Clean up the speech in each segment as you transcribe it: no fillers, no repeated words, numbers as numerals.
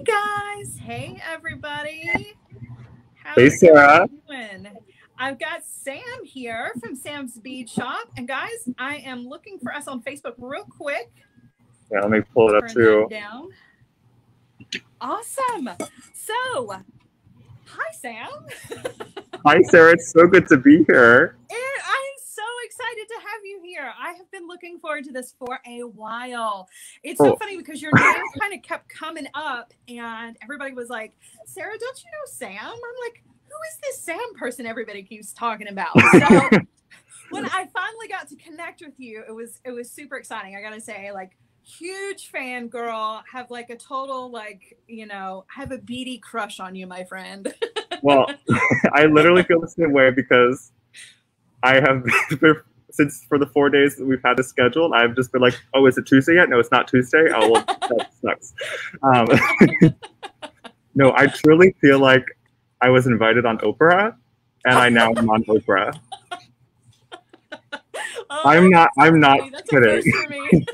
guys. Hey, everybody. Hey, Sarah. Doing? I've got Sam here from Sam's Bead Shop. And guys, I am looking for us on Facebook real quick. Yeah, let me pull it up too. Down. Awesome. So, hi, Sam. Hi, Sarah. It's so good to be here. I'm so excited to have you here. I have been looking forward to this for a while. It's so funny because your name kind of kept coming up and everybody was like, Sarah, don't you know Sam? I'm like, who is this Sam person everybody keeps talking about? So when I finally got to connect with you, it was super exciting. I got to say, like, huge fan girl, have like a total, like, you know, have a beady crush on you, my friend. Well, I literally feel the same way because I have been, since for the 4 days that we've had this scheduled, I've just been like, oh, is it Tuesday yet? No, it's not Tuesday. Oh, well, that sucks. No, I truly feel like I was invited on Oprah and I now am on Oprah. Oh, I'm not That's kidding. A first for me.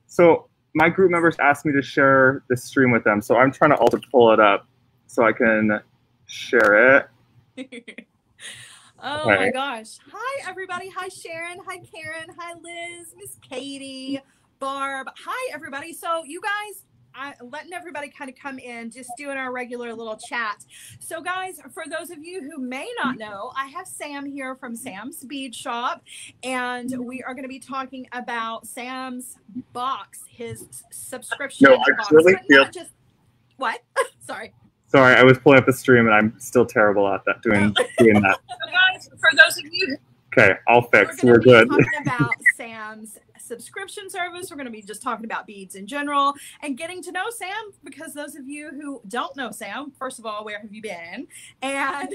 So my group members asked me to share this stream with them. So I'm trying to also pull it up so I can share it. Oh my gosh. Hi, everybody. Hi, Sharon. Hi, Karen. Hi, Liz. Miss Katie. Barb. Hi, everybody. So you guys, letting everybody kind of come in, just doing our regular little chat. So guys, for those of you who may not know, I have Sam here from Sam's Bead Shop, and we are going to be talking about Sam's box, his subscription box. I really feel... What? Sorry. Sorry, I was pulling up the stream and I'm still terrible at that, doing that. So guys, for those of you... Okay, I'll fix. We're good. Talking about Sam's subscription service. We're going to be just talking about beads in general and getting to know Sam, because those of you who don't know Sam, first of all, where have you been? And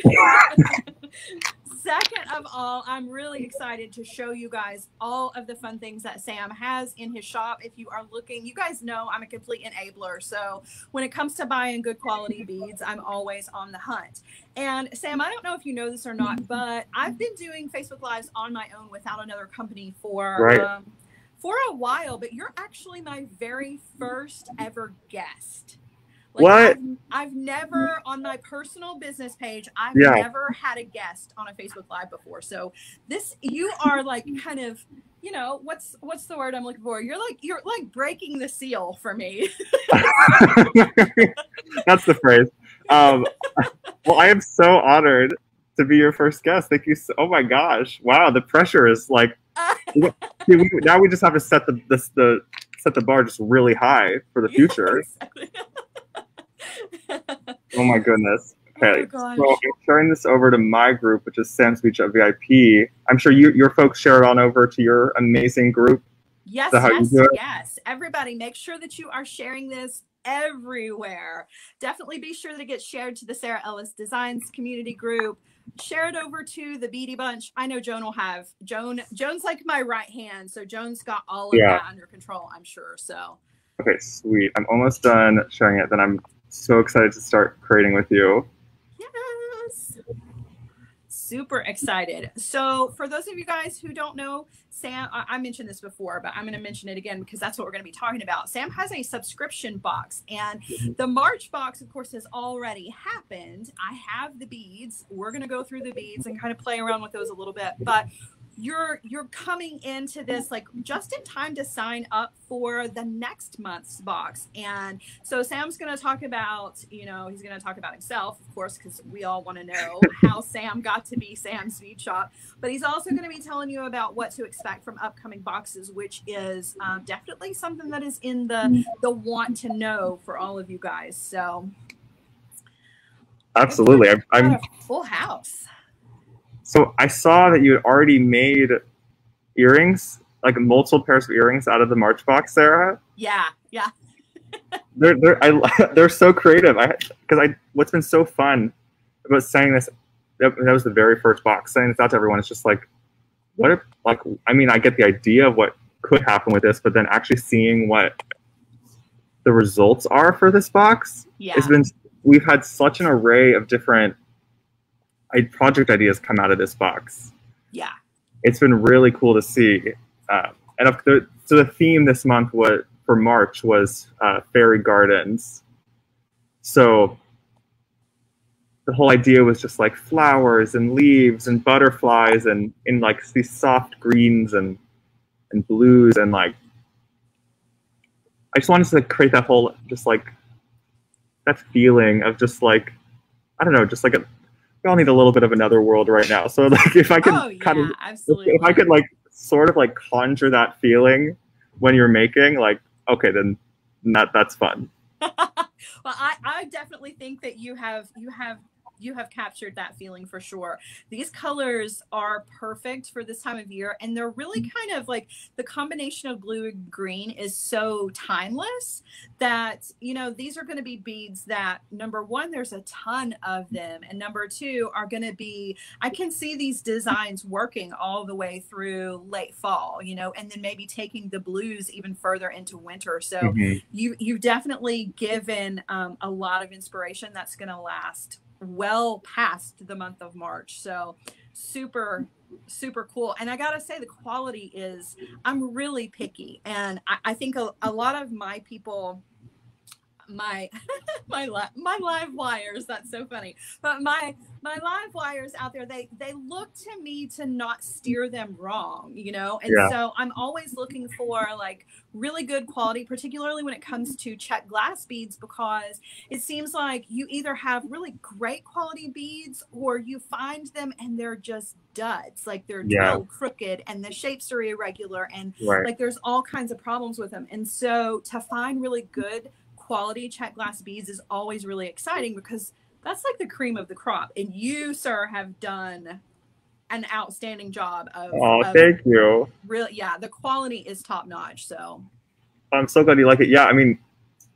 second of all, I'm really excited to show you guys all of the fun things that Sam has in his shop. If you are looking, you guys know I'm a complete enabler. So when it comes to buying good quality beads, I'm always on the hunt. And Sam, I don't know if you know this or not, but I've been doing Facebook Lives on my own without another company for a while, but you're actually my very first ever guest. Like, what? I've never, on my personal business page, I've never had a guest on a Facebook Live before. So you are like kind of, you know, what's the word I'm looking for? You're like breaking the seal for me. That's the phrase. Well, I am so honored to be your first guest. Thank you. Oh my gosh. Wow. The pressure is like, now we just have to set the bar just really high for the future. Oh my goodness. Okay, so I'm sharing this over to my group, which is Sam's Bead Shop VIP. I'm sure your folks share it on over to your amazing group. Yes, yes. Everybody, make sure that you are sharing this everywhere. Definitely be sure that it gets shared to the Sara Ellis Designs community group. Share it over to the Beady Bunch. I know Joan will have. Joan's like my right hand, so Joan's got all of that under control, I'm sure. So. Okay, sweet. I'm almost done sharing it. Then I'm so excited to start creating with you. Yes. Super excited. So for those of you guys who don't know, Sam, I mentioned this before, but I'm going to mention it again because that's what we're going to be talking about. Sam has a subscription box, and the March box, of course, has already happened. I have the beads. We're going to go through the beads and kind of play around with those a little bit, but you're coming into this like just in time to sign up for the next month's box. And so Sam's going to talk about, you know, he's going to talk about himself, of course, because we all want to know how Sam got to be Sam's Bead Shop. But he's also going to be telling you about what to expect from upcoming boxes, which is definitely something that is in the want to know for all of you guys. So absolutely. I'm a full house. So I saw that you had already made earrings, like multiple pairs of earrings out of the March box, Sarah. Yeah. They're so creative. What's been so fun about saying this, that was the very first box, saying this out to everyone. It's just like, I mean, I get the idea of what could happen with this, but then actually seeing what the results are for this box. Yeah. We've had such an array of different project ideas come out of this box. Yeah. It's been really cool to see. So the theme this month for for March was fairy gardens. So the whole idea was just like flowers and leaves and butterflies and in like these soft greens and blues, and like I just wanted to create that whole just like that feeling of just like, I don't know, just like we all need a little bit of another world right now. So like if I could absolutely. if I could like sort of like conjure that feeling when you're making, like, okay, then that's fun. Well, I definitely think that you have captured that feeling for sure. These colors are perfect for this time of year, and they're really kind of like the combination of blue and green is so timeless that, you know, these are going to be beads that, number one, there's a ton of them, and number two, are going to be, I can see these designs working all the way through late fall, you know, and then maybe taking the blues even further into winter. So you've definitely given a lot of inspiration that's going to last well past the month of March. So super cool. And I gotta say, the quality is, I'm really picky, and I think a lot of my people, my live wires, that's so funny, but my live wires out there, they look to me to not steer them wrong, you know. And so I'm always looking for like really good quality, particularly when it comes to check glass beads, because it seems like you either have really great quality beads or you find them and they're just duds, like they're drilled crooked and the shapes are irregular, and like there's all kinds of problems with them. And so to find really good quality check glass beads is always really exciting, because that's like the cream of the crop, and you, sir, have done an outstanding job of thank you. Really, the quality is top notch. So I'm so glad you like it. Yeah, I mean,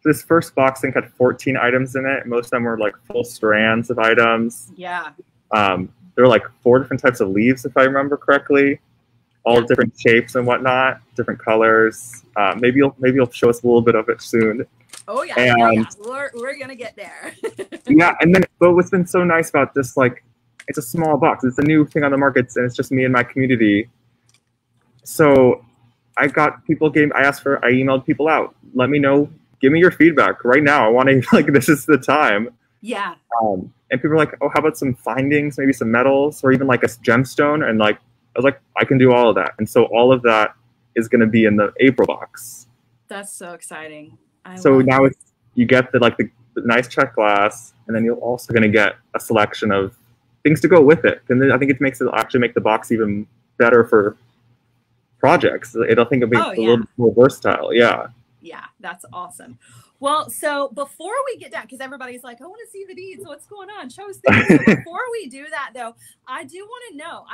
this first box, I think, had 14 items in it. Most of them were like full strands of items. Yeah. There were like 4 different types of leaves, if I remember correctly, all different shapes and whatnot, different colors. Maybe you'll show us a little bit of it soon. Oh yeah, We're gonna get there. And then, but what's been so nice about this, like, it's a small box. It's a new thing on the market, and it's just me and my community. So I emailed people out. Let me know. Give me your feedback right now. I want to, like, this is the time. Yeah. And people were like, oh, how about some findings, maybe some metals, or even like a gemstone? And like, I was like, I can do all of that. And so all of that is going to be in the April box. That's so exciting. So now you get the nice check glass, and then you're also going to get a selection of things to go with it. And then I think it'll actually make the box even better for projects. It'll be a little more versatile. Yeah. Yeah, that's awesome. Well, so before we get down, because everybody's like, I want to see the beads. What's going on? Show us things. So before we do that, though, I do want to know.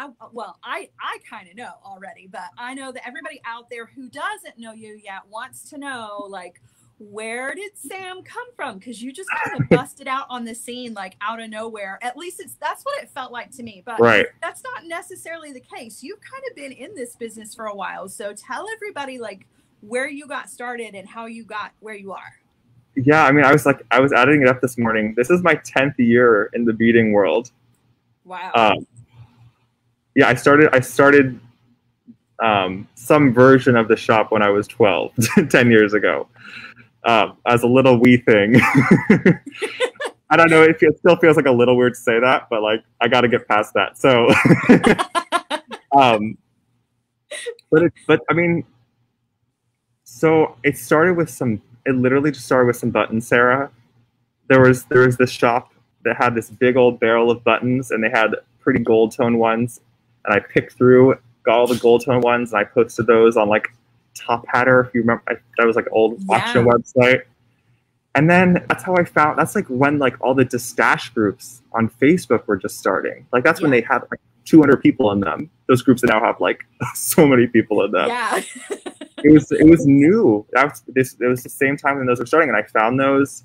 I kind of know already, but I know that everybody out there who doesn't know you yet wants to know, like, where did Sam come from? Because you just kind of busted out on the scene, like, out of nowhere. At least that's what it felt like to me. But that's not necessarily the case. You've kind of been in this business for a while. So tell everybody, like, where you got started and how you got where you are. Yeah, I mean, I was adding it up this morning. This is my 10th year in the beading world. Wow. I started some version of the shop when I was 12, 10 years ago, as a little wee thing. I don't know, it still feels like a little weird to say that, but like, I got to get past that. So, but I mean, so it literally just started with some buttons, Sarah. There was this shop that had this big old barrel of buttons, and they had pretty gold tone ones. And I picked through, got all the gold tone ones, and I posted those on like Top Hatter, if you remember. That was like an old auction website. And then that's like when like all the Distash groups on Facebook were just starting. Like that's when they had like 200 people in them. Those groups now have like so many people in them. Yeah. It was new. It was the same time when those were starting, and I found those,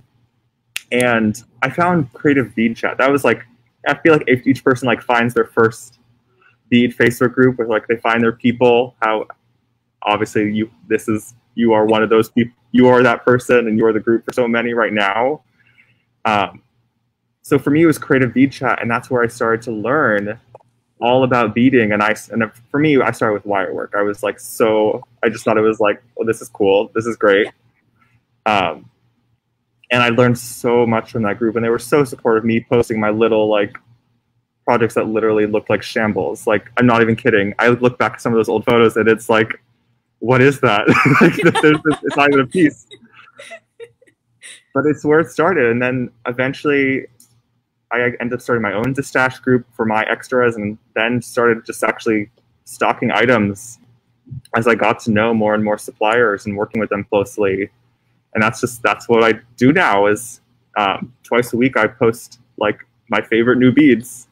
and I found Creative Bead Chat. That was like, I feel like if each person like finds their first bead Facebook group, where like they find their people, how obviously you are one of those people. You are that person, and you are the group for so many right now. So for me, it was Creative Bead Chat, and that's where I started to learn all about beading. And for me, I started with wire work. I was like, I just thought it was like, oh, this is cool. This is great. And I learned so much from that group, and they were so supportive of me posting my little like projects that literally looked like shambles. Like, I'm not even kidding. I look back at some of those old photos and it's like, what is that? It's not even a piece. But it's where it started. And then eventually I ended up starting my own distash group for my extras, and then started just actually stocking items as I got to know more and more suppliers and working with them closely. And that's what I do now is twice a week I post like my favorite new beads.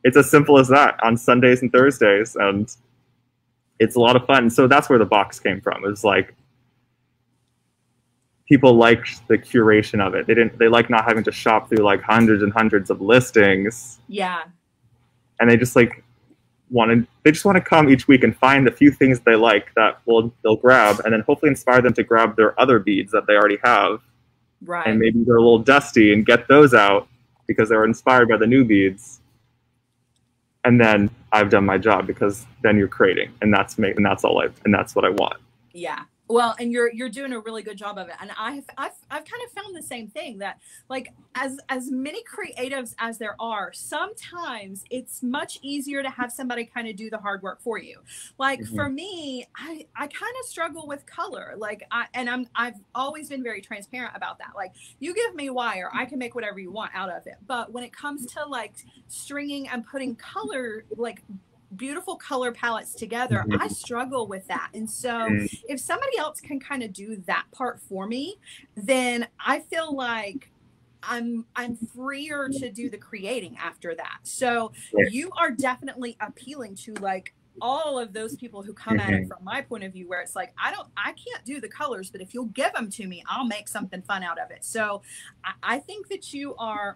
It's as simple as that on Sundays and Thursdays, and it's a lot of fun. So that's where the box came from. It was like people liked the curation of it. They like not having to shop through like hundreds and hundreds of listings. Yeah. And they just like want to come each week and find a few things they like that they'll grab, and then hopefully inspire them to grab their other beads that they already have. Right. And maybe they're a little dusty and get those out because they were inspired by the new beads. And then I've done my job, because then you're creating, and that's me, and that's what I want. Yeah. Well, and you're doing a really good job of it. And I've kind of found the same thing, that like as many creatives as there are, sometimes it's much easier to have somebody kind of do the hard work for you. Like for me, I kind of struggle with color. Like I've always been very transparent about that. Like, you give me wire, I can make whatever you want out of it. But when it comes to like stringing and putting color, like beautiful color palettes together, I struggle with that. And so if somebody else can kind of do that part for me, then I feel like I'm freer to do the creating after that. So you are definitely appealing to like all of those people who come at it from my point of view, where it's like, I can't do the colors, but if you'll give them to me, I'll make something fun out of it. So I think that you are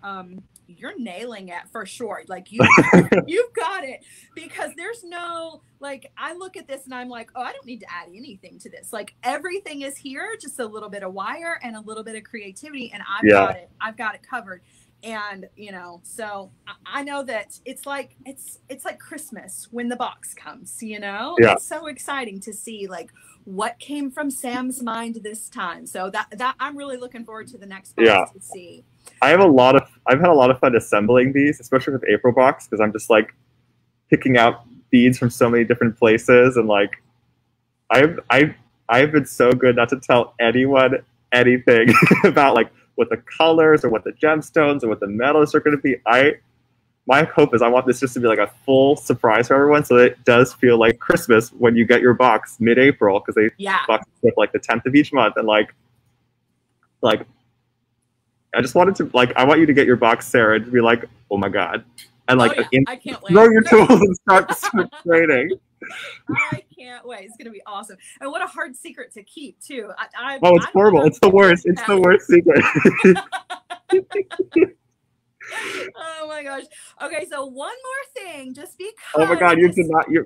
you're nailing it for sure. Like you've got it, because there's no, like, I look at this and I'm like, oh, I don't need to add anything to this. Like, everything is here, just a little bit of wire and a little bit of creativity, and I've got it covered. And, you know, so I know that it's like Christmas when the box comes, you know. It's so exciting to see like what came from Sam's mind this time. So that I'm really looking forward to the next box to see. I've had a lot of fun assembling these, especially with April box, because I'm just like picking out beads from so many different places, and like I've been so good not to tell anyone anything about like what the colors or what the gemstones or what the metals are going to be. My hope is I want this just to be like a full surprise for everyone, so that it does feel like Christmas when you get your box mid-April, because they box like the 10th of each month, and like I just wanted to, like, I want you to get your box, Sarah, and to be like, oh my God. And like, I can't wait. Throw your tools and start creating. I can't wait. It's going to be awesome. And what a hard secret to keep too. It's horrible. It's the worst. It's the worst secret. Oh my gosh. Okay, so one more thing, just because. Oh my God,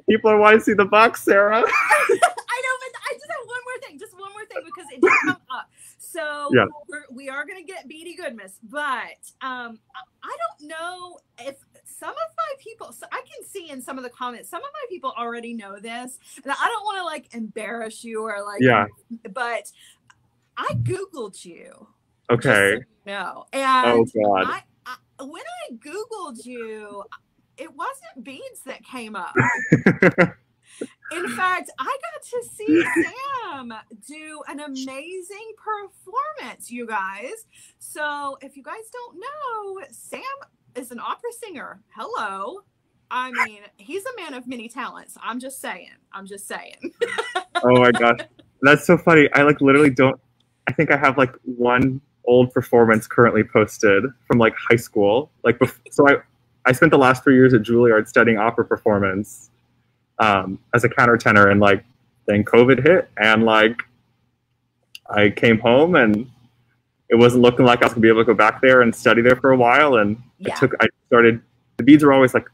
people are wanting to see the box, Sarah. I know, but I just have one more thing because it did come up. So we are going to get beady goodness, but I don't know if some of my people, so I can see in some of the comments, some of my people already know this, and I don't want to like embarrass you or like, but I Googled you. Okay. No. And oh God. When I Googled you, it wasn't beads that came up. In fact, I got to see Sam do an amazing performance, you guys. So if you guys don't know, Sam is an opera singer. Hello. I mean, he's a man of many talents. I'm just saying. Oh my gosh. That's so funny. I like literally don't, I think I have like one old performance currently posted from like high school. Like, so I spent the last 3 years at Juilliard studying opera performance as a countertenor, and like then COVID hit, and like I came home and it wasn't looking like I was gonna be able to go back there and study there for a while, and the beads were always like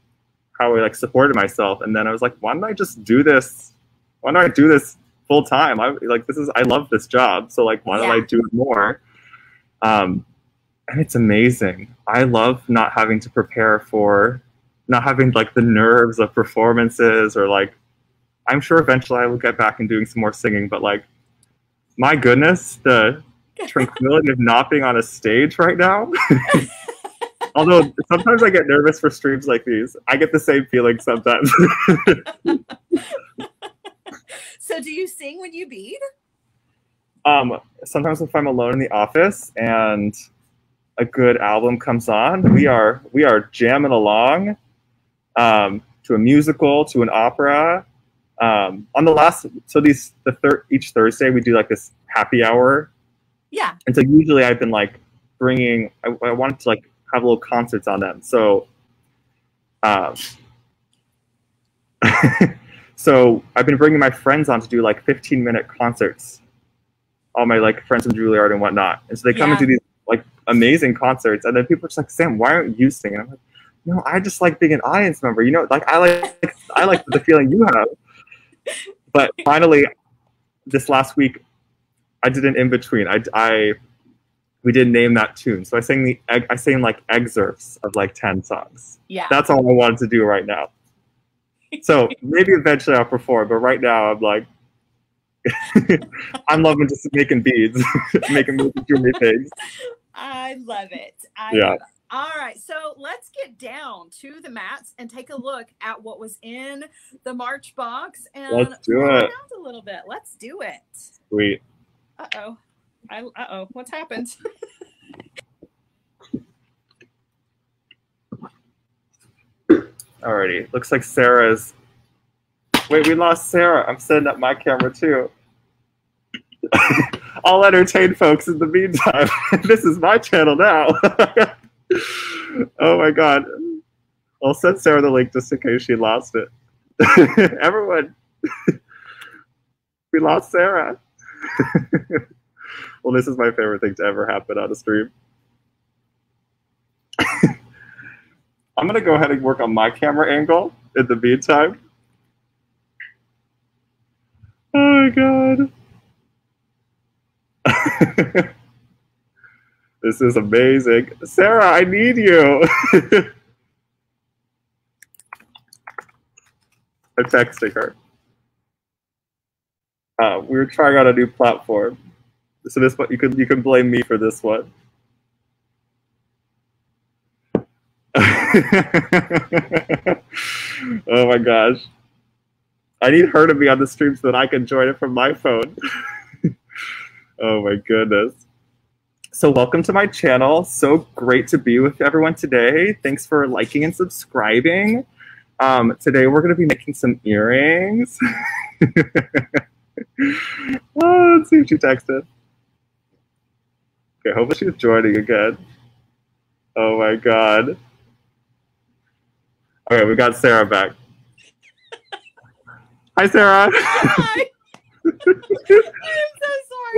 how I like supported myself, and then I was like, why don't I just do this? Why don't I do this full time? I love this job, so like why don't I do it more? And it's amazing. I love not having to prepare for, not having like the nerves of performances, or like, I'm sure eventually I will get back and doing some more singing, but like, my goodness, the tranquility of not being on a stage right now. Although sometimes I get nervous for streams like these. I get the same feeling sometimes. So do you sing when you bead? Sometimes if I'm alone in the office and a good album comes on, we are jamming along to a musical, to an opera. On the last, so each Thursday we do like this happy hour. Yeah. And so usually I've been like bringing, I wanted to like have little concerts on them. So, so I've been bringing my friends on to do like 15-minute concerts. All my like friends from Juilliard and whatnot. And so they come and do these like amazing concerts. And then people are just like, Sam, why aren't you singing? I'm like, no, I just like being an audience member. You know, like I like the feeling you have. But finally, this last week, I did an in-between. We did Name That Tune. So I sang like excerpts of like 10 songs. Yeah. That's all I wanted to do right now. So maybe eventually I'll perform, but right now I'm like, I'm loving just making beads, making jewelry things. I love it. Yeah. All right, so let's get down to the mats and take a look at what was in the March box and let's do it a little bit. Let's do it. Sweet. Uh-oh, what's happened? Alrighty, looks like Sarah's. Wait, we lost Sarah. I'm setting up my camera too. I'll entertain folks in the meantime. This is my channel now. Oh my god. I'll send Sarah the link just in case she lost it. Everyone. We lost Sarah. Well, this is my favorite thing to ever happen on a stream. I'm going to go ahead and work on my camera angle in the meantime. Oh my god. This is amazing. Sarah, I need you. I'm texting her. We were trying out a new platform. So this one, you can blame me for this one. Oh my gosh. I need her to be on the stream so that I can join it from my phone. Oh my goodness. So welcome to my channel. So great to be with everyone today. Thanks for liking and subscribing. Today we're going to be making some earrings. Oh, let's see if she texted. Okay, hopefully she's joining again. Oh my god. Okay, we got Sarah back. Hi, Sarah. Hi. I'm so sorry.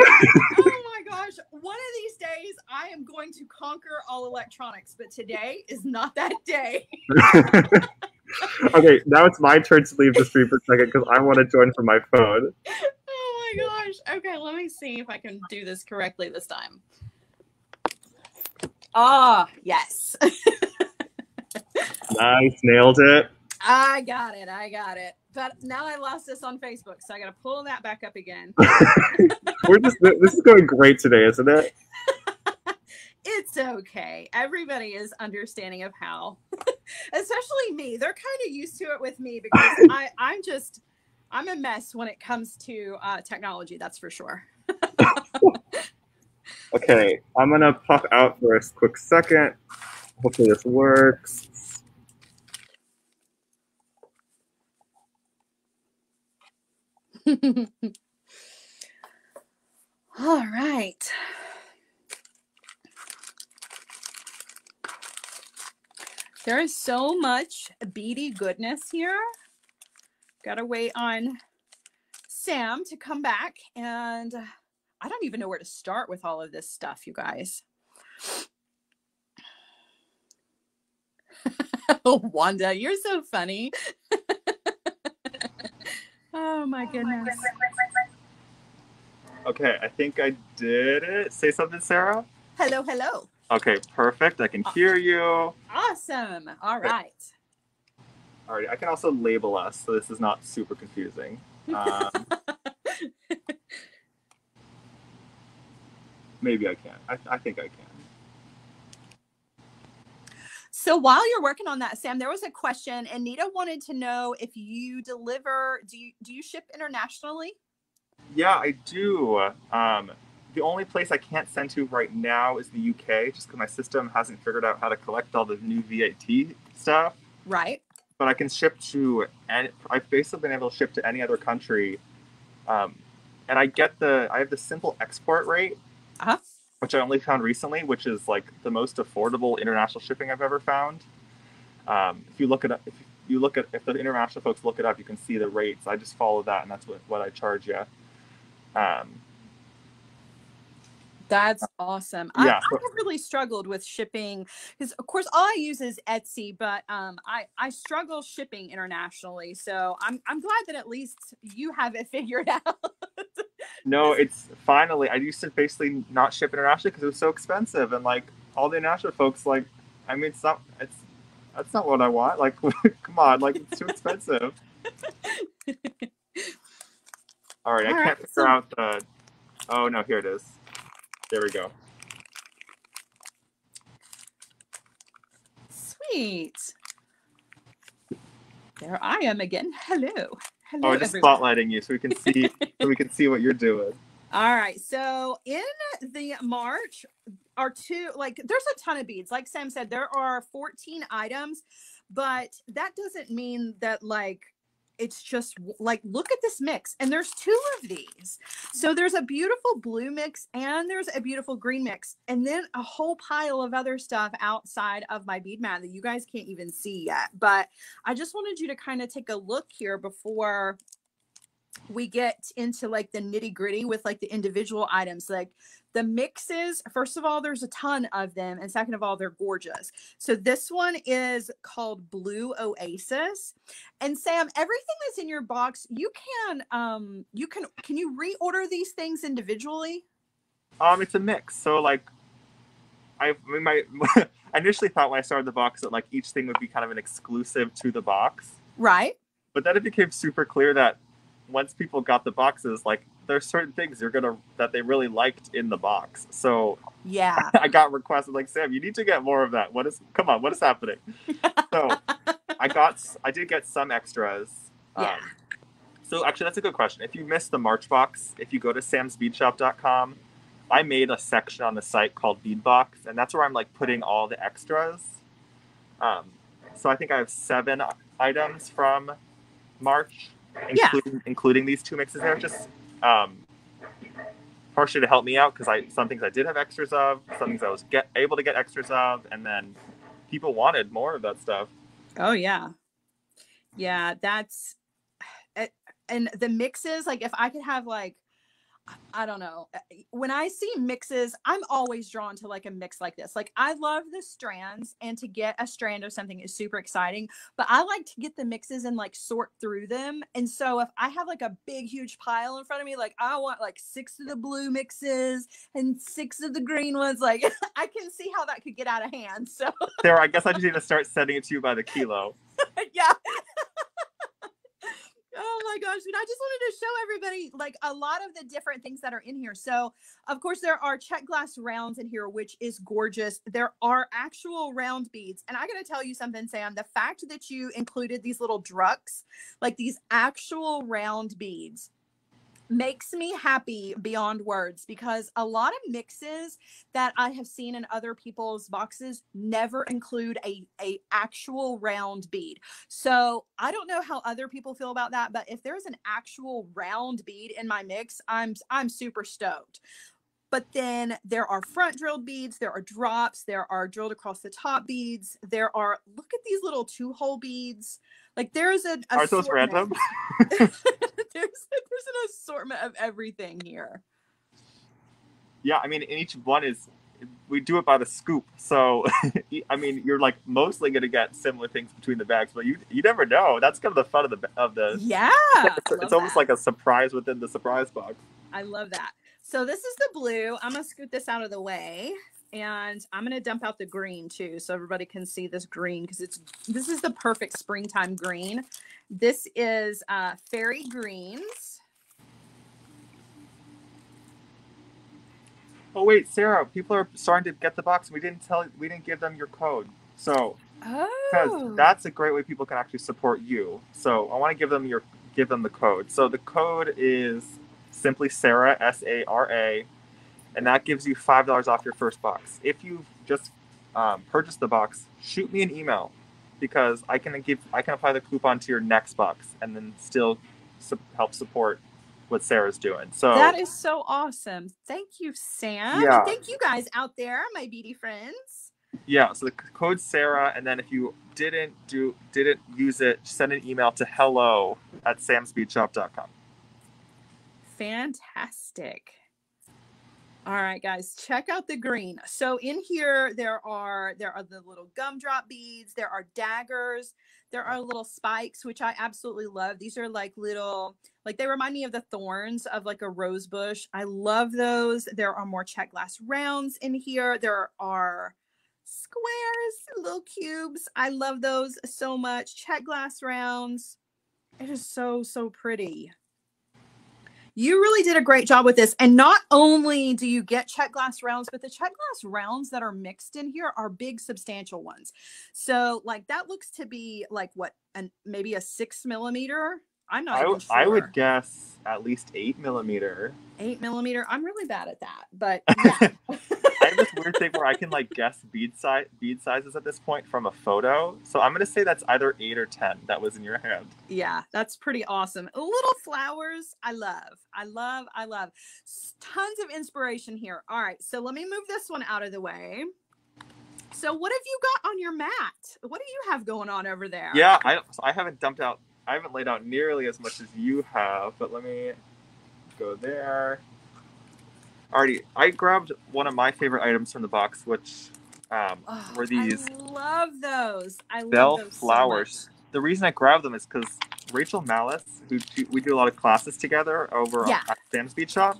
Oh my gosh. One of these days, I am going to conquer all electronics, but today is not that day. Okay, now it's my turn to leave the stream for a second because I want to join from my phone. Oh my gosh. Okay, let me see if I can do this correctly this time. Ah, yes. Nice, nailed it. I got it. But now I lost this on Facebook, so I got to pull that back up again. This is going great today, isn't it? It's okay. Everybody is understanding of how, especially me. They're kind of used to it with me because I'm a mess when it comes to technology. That's for sure. Okay, I'm going to pop out for a quick second. Hopefully this works. All right. There is so much beady goodness here. Gotta wait on Sam to come back, and I don't even know where to start with all of this stuff, you guys. Wanda, you're so funny. Oh my goodness. Okay, I think I did it. Say something, Sarah. Hello, hello. Okay, perfect. I can hear you. Awesome. All right. All right, I can also label us, so this is not super confusing. maybe I can. I think I can. So while you're working on that, Sam, there was a question, and Nita wanted to know if you deliver. Do you ship internationally? Yeah, I do. The only place I can't send to right now is the UK, just because my system hasn't figured out how to collect all the new VAT stuff. Right. But I can ship to, and I've basically been able to ship to any other country. And I have the simple export rate, which I only found recently, which is like the most affordable international shipping I've ever found. If you look it up, if the international folks look it up, you can see the rates. I just follow that, and that's what I charge you. That's awesome. Yeah, I have really struggled with shipping because, of course, all I use is Etsy, but I struggle shipping internationally. So I'm glad that at least you have it figured out. No, it's finally. I used to basically not ship internationally because it was so expensive, and like all the international folks, like, I mean, that's not what I want. Like, come on, like it's too expensive. All right, I can't figure out the. Oh no, here it is. There we go. Sweet. There I am again. Hello. Hello. Oh, just spotlighting you so we can see what you're doing. All right. So in the March are there's a ton of beads. Like Sam said, there are 14 items, but that doesn't mean that it's just like, look at this mix. And there's 2 of these. So there's a beautiful blue mix and there's a beautiful green mix. And then a whole pile of other stuff outside of my bead mat that you guys can't even see yet. But I just wanted you to kind of take a look here before we get into like the nitty gritty with like the individual items. Like the mixes, first of all, there's a ton of them, and second of all, they're gorgeous. So this one is called Blue Oasis. And Sam, everything that's in your box, can you reorder these things individually? It's a mix. So like I initially thought when I started the box that like each thing would be kind of an exclusive to the box, right? But then it became super clear that once people got the boxes, like there's certain things that they really liked in the box. So yeah, I got requested like, Sam, you need to get more of that. What is happening? So I did get some extras. Yeah. So actually that's a good question. If you missed the March box, if you go to samsbeadshop.com, I made a section on the site called Bead Box, and that's where I'm like putting all the extras. So I think I have 7 items from March, including these 2 mixes there, just partially to help me out because some things I did have extras of, some things I was able to get extras of, and then people wanted more of that stuff. Oh yeah, that's and the mixes. Like if I could have like, I don't know, when I see mixes, I'm always drawn to like a mix like this. Like I love the strands, and to get a strand of something is super exciting, but I like to get the mixes and like sort through them. And so if I have like a big, huge pile in front of me, like I want like 6 of the blue mixes and 6 of the green ones, like I can see how that could get out of hand. So Sarah, I guess I just need to start sending it to you by the kilo. Yeah. Oh my gosh. And I just wanted to show everybody like a lot of the different things that are in here. So of course there are check glass rounds in here, which is gorgeous. There are actual round beads. And I got to tell you something, Sam, the fact that you included these little drucks, like these actual round beads, makes me happy beyond words, because a lot of mixes that I have seen in other people's boxes never include a actual round bead. So I don't know how other people feel about that, but if there's an actual round bead in my mix, I'm super stoked. But then there are front drilled beads, there are drops, there are drilled across the top beads, there are, look at these little 2-hole beads. Like there's an Are those random? there's an assortment of everything here. Yeah, I mean, each one we do it by the scoop. So, I mean, you're like mostly going to get similar things between the bags, but you never know. That's kind of the fun of the. Yeah. It's almost like a surprise within the surprise box. I love that. So this is the blue. I'm going to scoot this out of the way. And I'm going to dump out the green too, so everybody can see this green, because this is the perfect springtime green. This is Fairy Greens. Oh wait, Sarah, people are starting to get the box. We didn't give them your code. So, because Oh, that's a great way people can actually support you. So I want to give them the code. So the code is simply Sara, SARA, and that gives you $5 off your first box. If you just purchase the box, shoot me an email because I can apply the coupon to your next box and then still help support what Sarah's doing. So that is so awesome. Thank you, Sam. And yeah, thank you guys out there, my beauty friends. yeah. So the code's Sarah, and then if you didn't use it, send an email to hello@samsbeadshop.com. Fantastic. All right, guys, check out the green. So in here, there are the little gumdrop beads. There are daggers. There are little spikes, which I absolutely love. These are like little, like they remind me of the thorns of like a rose bush. I love those. There are more check glass rounds in here. There are squares, little cubes. I love those so much. Check glass rounds. It is so, so pretty. You really did a great job with this. And not only do you get check glass rounds, but the check glass rounds that are mixed in here are big, substantial ones. So like that looks to be like what, maybe a 6mm. I'm not even sure. I would guess at least 8mm. 8mm. I'm really bad at that, but yeah. I have this weird thing where I can like guess bead sizes at this point from a photo. So I'm gonna say that's either 8 or 10 that was in your hand. Yeah, that's pretty awesome. Little flowers. I love. Tons of inspiration here. All right, so let me move this one out of the way. So what have you got on your mat? What do you have going on over there? Yeah, I haven't laid out nearly as much as you have, but let me go there. Alrighty, I grabbed one of my favorite items from the box, which were these. I love those. Bell those flowers. So the reason I grabbed them is because Rachel Malice, we do a lot of classes together over at Sam's Bead Shop.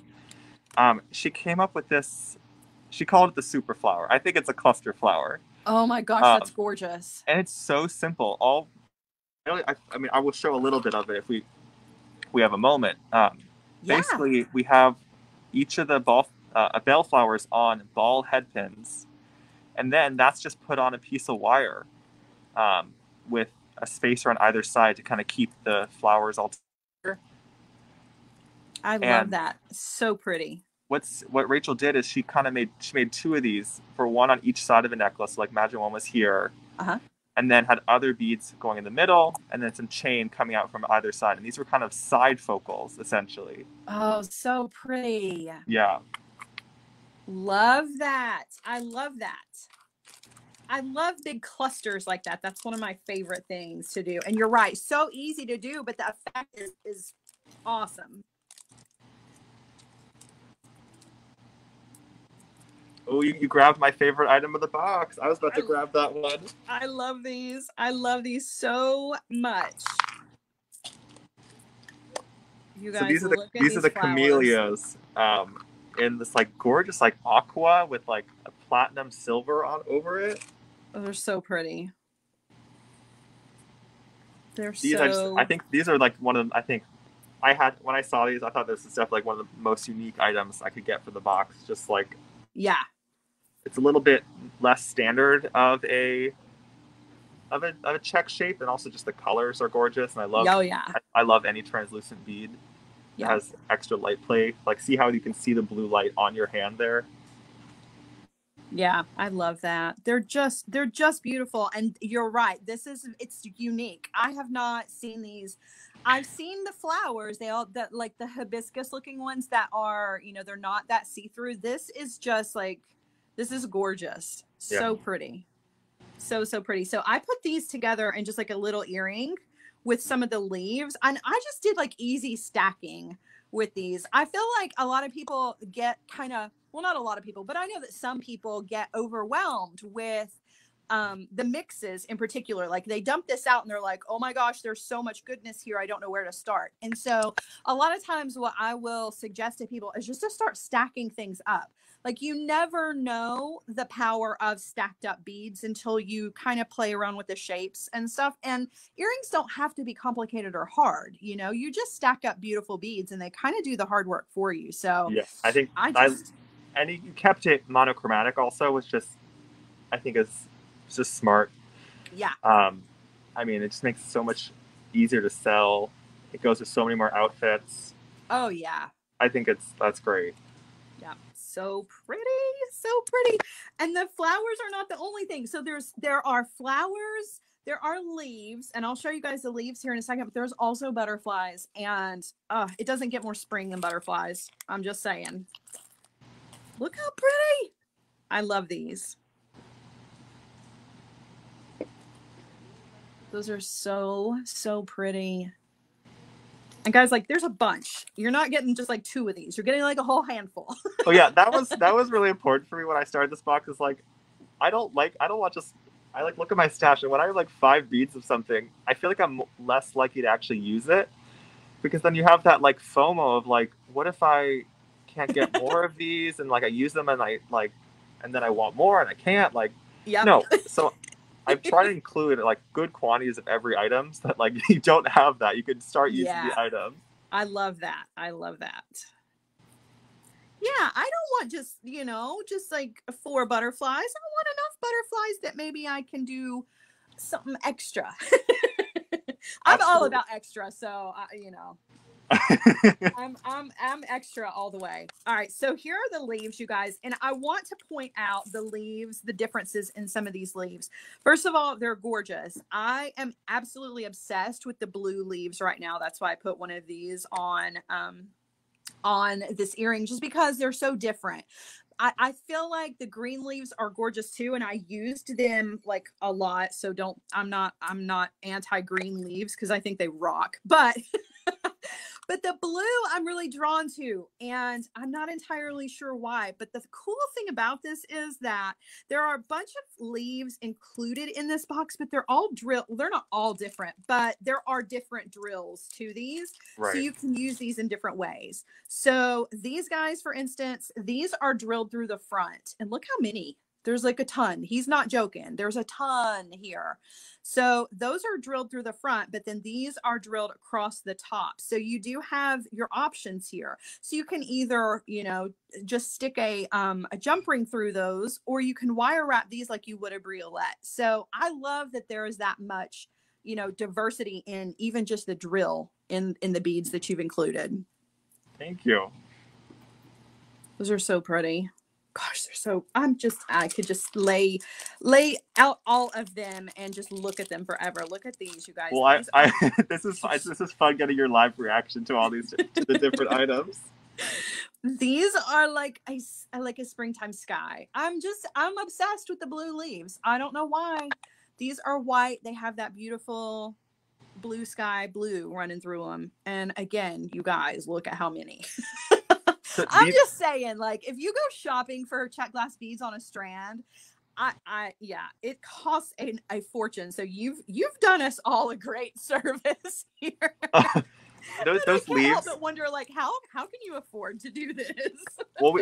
She came up with this. She called it the super flower. I think it's a cluster flower. Oh my gosh, that's gorgeous. And it's so simple. I mean, I will show a little bit of it if we have a moment. Basically, we have each of the bell flowers on ball head pins, and then that's just put on a piece of wire with a spacer on either side to kind of keep the flowers all together. I love that. So pretty. What Rachel did is she made two of these, for one on each side of a necklace. So like imagine one was here. And then had other beads going in the middle, and then some chain coming out from either side. And these were kind of side focals, essentially. Oh, so pretty. Yeah. Love that. I love that. I love big clusters like that. That's one of my favorite things to do. And you're right. So easy to do, but the effect is awesome. Oh, you grabbed my favorite item of the box. I was about to grab that one. I love these. I love these so much. You guys, so these are the Camellias in this like gorgeous like aqua with like a platinum silver over it. Oh, they're so pretty. I think these are like one of them. I think when I saw these, I thought this is definitely like one of the most unique items I could get for the box. Just like, yeah. It's a little bit less standard of a check shape, and also just the colors are gorgeous. And I love, I love any translucent bead that has extra light play. Like, see how you can see the blue light on your hand there. Yeah, I love that. They're just beautiful. And you're right. It's unique. I have not seen these. I've seen the flowers. Like the hibiscus looking ones that are, they're not that see-through. This is just like, this is gorgeous. So pretty. So pretty. So I put these together in just like a little earring with some of the leaves. And I just did like easy stacking with these. I feel like a lot of people get not a lot of people, but I know that some people get overwhelmed with the mixes in particular. Like they dump this out and they're like, oh my gosh, there's so much goodness here. I don't know where to start. And so a lot of times what I will suggest to people is just to start stacking things up. Like you never know the power of stacked up beads until you kind of play around with the shapes and stuff. And earrings don't have to be complicated or hard. You just stack up beautiful beads and they kind of do the hard work for you. So yeah, I think And you kept it monochromatic also, which just, I think is just smart. Yeah. I mean, it just makes it so much easier to sell. It goes with so many more outfits. Oh yeah. I think that's great. Yeah, so pretty, so pretty. And the flowers are not the only thing. So there are flowers, there are leaves, and I'll show you guys the leaves here in a second, but there's also butterflies, and it doesn't get more spring than butterflies. I'm just saying. Look how pretty. I love these. Those are so, so pretty. And guys, like, there's a bunch. You're not getting just like 2 of these. You're getting like a whole handful. Oh yeah, that was really important for me when I started this box. Is like, I like look at my stash, and when I have like 5 beads of something, I feel like I'm less likely to actually use it, because then you have that like FOMO of like, what if I can't get more of these, and like I use them and and then I want more and I can't, like, Yep. no. So I've tried to include like good quantities of every item, so that like you don't have that. You can start using the item. I love that. I love that. Yeah, I don't want just, just like 4 butterflies. I want enough butterflies that maybe I can do something extra. I'm all about extra, so I'm extra all the way. All right, so here are the leaves, you guys, and I want to point out the leaves, the differences in some of these leaves. First of all, they're gorgeous. I am absolutely obsessed with the blue leaves right now. That's why I put one of these on this earring, just because they're so different. I feel like the green leaves are gorgeous too, and I used them like a lot. So I'm not anti-green leaves, because I think they rock, but but the blue I'm really drawn to, and I'm not entirely sure why. But the cool thing about this is that there are a bunch of leaves included in this box, but they're all they're not all different, but there are different drills to these. Right. So you can use these in different ways. So these guys, for instance, these are drilled through the front, and look how many. There's like a ton. He's not joking. There's a ton here. So those are drilled through the front, but then these are drilled across the top. So you do have your options here. So you can either, just stick a jump ring through those, or you can wire wrap these like you would a briolette. So I love that there is that much, diversity in even just the drill in the beads that you've included. Thank you. Those are so pretty. Gosh, they're so, I could just lay out all of them and just look at them forever. Look at these, you guys. Well, this is fun getting your live reaction to all these, to the different items. These are like a springtime sky. I'm obsessed with the blue leaves. I don't know why. These are white. They have that beautiful blue sky blue running through them. And again, you guys, look at how many. I'm just saying, like, if you go shopping for check glass beads on a strand, it costs a fortune. So you've done us all a great service here. Those leaves. Help but wonder, like, how can you afford to do this? Well,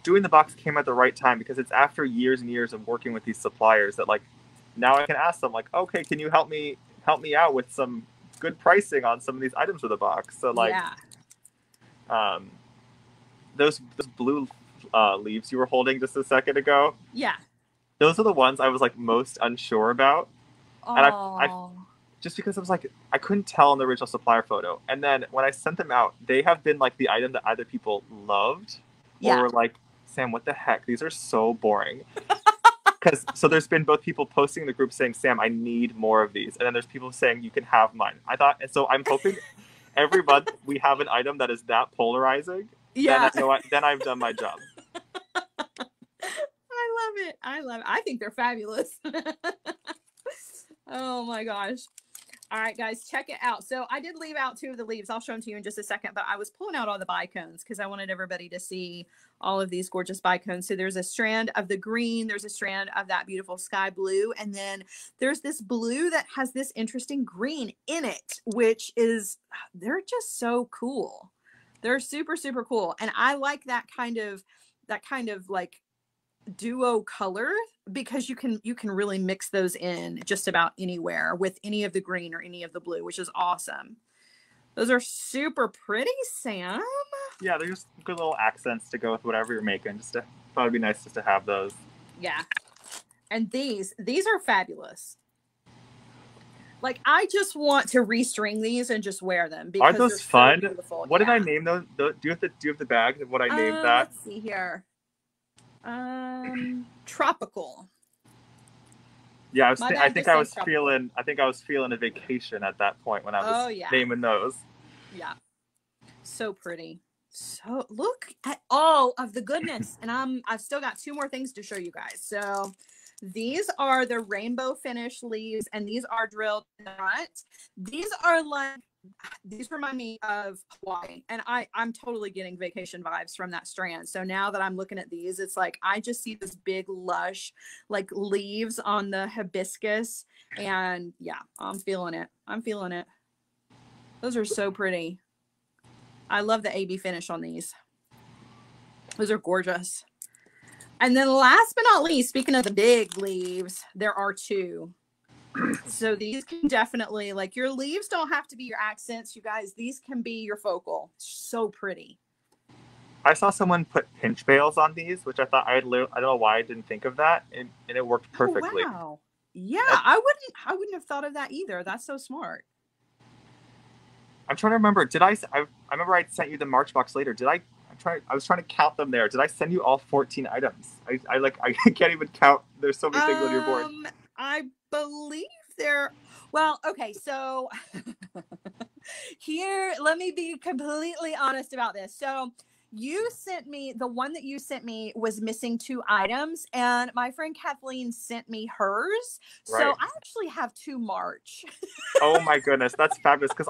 doing the box came at the right time, because it's after years and years of working with these suppliers that, like, now I can ask them, like, okay, can you help me out with some good pricing on some of these items for the box? So like, those blue leaves you were holding just a second ago, those are the ones I was like most unsure about. And I just because I was like, I couldn't tell in the original supplier photo, and then when I sent them out, they have been like the item that either people loved or were like, Sam, what the heck, these are so boring. So there's been both people posting in the group saying, Sam, I need more of these. And then there's people saying, you can have mine. And so I'm hoping every month we have an item that is that polarizing. Yeah. Then I've done my job. I love it. I think they're fabulous. Oh my gosh. All right, guys, check it out. So I did leave out 2 of the leaves. I'll show them to you in just a second, but I was pulling out all the bicones because I wanted everybody to see all of these gorgeous bicones. So there's a strand of the green, there's a strand of that beautiful sky blue, and then there's this blue that has this interesting green in it, which is, they're just so cool. They're super, super cool. And I like that kind of like duo color, because you can really mix those in just about anywhere with any of the green or any of the blue, which is awesome. Those are super pretty, Sam. Yeah, they're just good little accents to go with whatever you're making. Thought it'd be nice just to have those. Yeah. And these are fabulous. Like, I just want to restring these and just wear them because aren't those fun? So beautiful. What did I name those? Do you have the bag of what I named that? Let's see here. Tropical. Yeah, I think I was feeling a vacation at that point when I was naming those. Yeah. So pretty. So look at all of the goodness. And I've still got 2 more things to show you guys. So these are the rainbow finish leaves, and these are drilled in the front. These remind me of Hawaii, and I'm totally getting vacation vibes from that strand. So now that I'm looking at these, it's like I just see this big lush like leaves on the hibiscus, and yeah, I'm feeling it. Those are so pretty. I love the AB finish on these. Those are gorgeous. And then last but not least, speaking of the big leaves, there are 2. So these can definitely, like, your leaves don't have to be your accents, you guys. These can be your focal. So pretty. I saw someone put pinch veils on these, which I thought I don't know why I didn't think of that, and it worked perfectly. Oh, wow. Yeah, I wouldn't have thought of that either. That's so smart. I'm trying to remember. I remember I sent you the March box later. I was trying to count them there. Did I send you all 14 items? I can't even count. There's so many things on your board. I believe there. Well, okay. So here, let me be completely honest about this. So the one that you sent me was missing 2 items, and my friend Kathleen sent me hers. Right. So I actually have 2 March. Oh my goodness, that's fabulous, because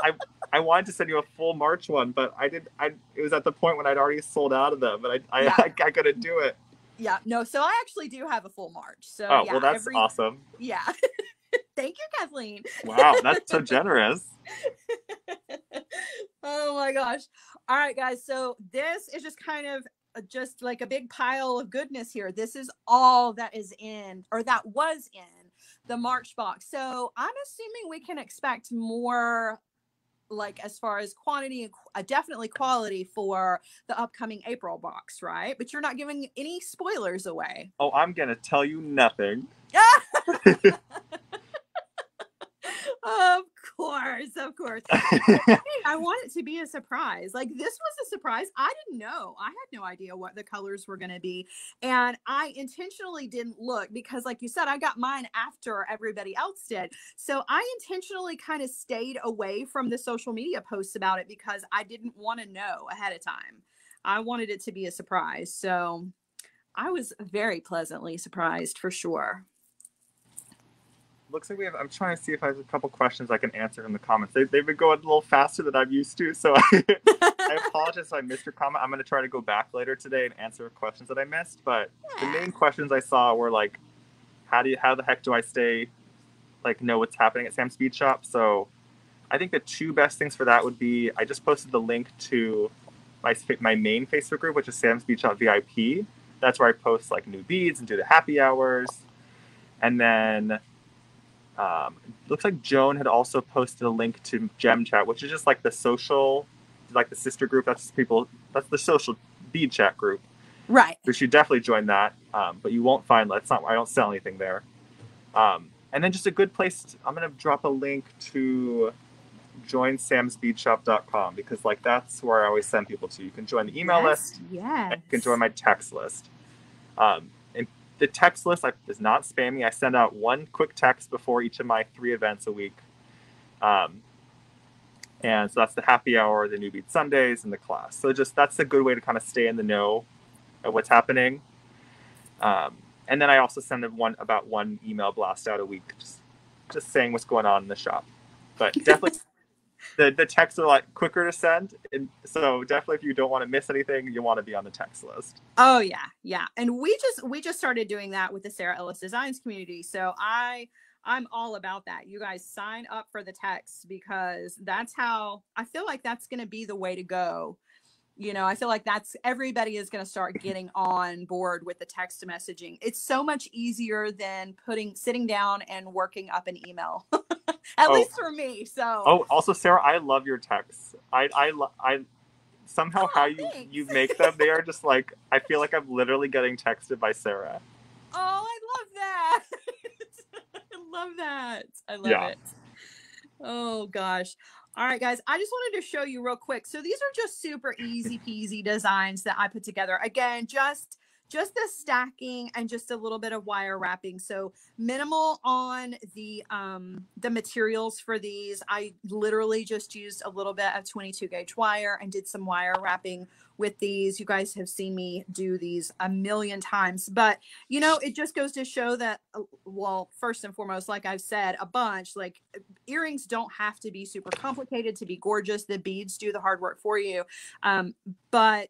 I wanted to send you a full March one, but it was at the point when I'd already sold out of them, but I couldn't do it. Yeah, no, so I actually do have a full March. So well, that's awesome. Yeah. Thank you, Kathleen. Wow, that's so generous. Oh my gosh. All right, guys. So this is just kind of just like a big pile of goodness here. This is all that was in the March box. So I'm assuming we can expect more, like, as far as quantity and definitely quality for the upcoming April box, right? But you're not giving any spoilers away. Oh, I'm going to tell you nothing. Of course. I want it to be a surprise. Like, this was a surprise. I didn't know. I had no idea what the colors were going to be. And I intentionally didn't look because, like you said, I got mine after everybody else did. So I intentionally kind of stayed away from the social media posts about it because I didn't want to know ahead of time. I wanted it to be a surprise. So I was very pleasantly surprised for sure. Looks like I'm trying to see if I have a couple questions I can answer in the comments. They've been going a little faster than I'm used to, so I apologize if I missed your comment. I'm going to try to go back later today and answer questions that I missed, but the main questions I saw were like, how the heck do I know what's happening at Sam's Bead Shop? So I think the 2 best things for that would be, I just posted the link to my main Facebook group, which is Sam's Bead Shop VIP. That's where I post like new beads and do the happy hours. And then looks like Joan had also posted a link to Gem Chat, which is just like the social, like the sister group. That's the social bead chat group. Right. You should definitely join that. But you won't find, I don't sell anything there. And then just a good place. I'm going to drop a link to joinsamsbeadshop.com because that's where I always send people to. You can join the email list. Yes. And you can join my text list. The text list is not spammy. I send out 1 quick text before each of my 3 events a week. And so that's the happy hour, the New Bead Sundays, and the class. So that's a good way to kind of stay in the know of what's happening. And then I also send about one email blast out a week, just saying what's going on in the shop. But definitely the texts are a lot quicker to send. And so definitely if you don't want to miss anything, you want to be on the text list. Oh yeah. Yeah. And we just started doing that with the Sara Ellis Designs community. So I'm all about that. You guys sign up for the text because that's how I feel like that's going to be the way to go. You know, I feel like everybody is going to start getting on board with the text messaging. It's so much easier than sitting down and working up an email, at least for me. So. Oh, also Sarah, I love your texts. somehow how you make them, they are just like, I feel like I'm literally getting texted by Sara. Oh, I love that. I love that. I love it. Oh gosh. All right, guys, I just wanted to show you real quick. So these are just super easy peasy designs that I put together. Again, just the stacking and just a little bit of wire wrapping. So minimal on the materials for these. I literally just used a little bit of 22 gauge wire and did some wire wrapping with these. You guys have seen me do these a million times, but you know, it just goes to show that, well, first and foremost, like I've said a bunch, like earrings don't have to be super complicated to be gorgeous. The beads do the hard work for you. But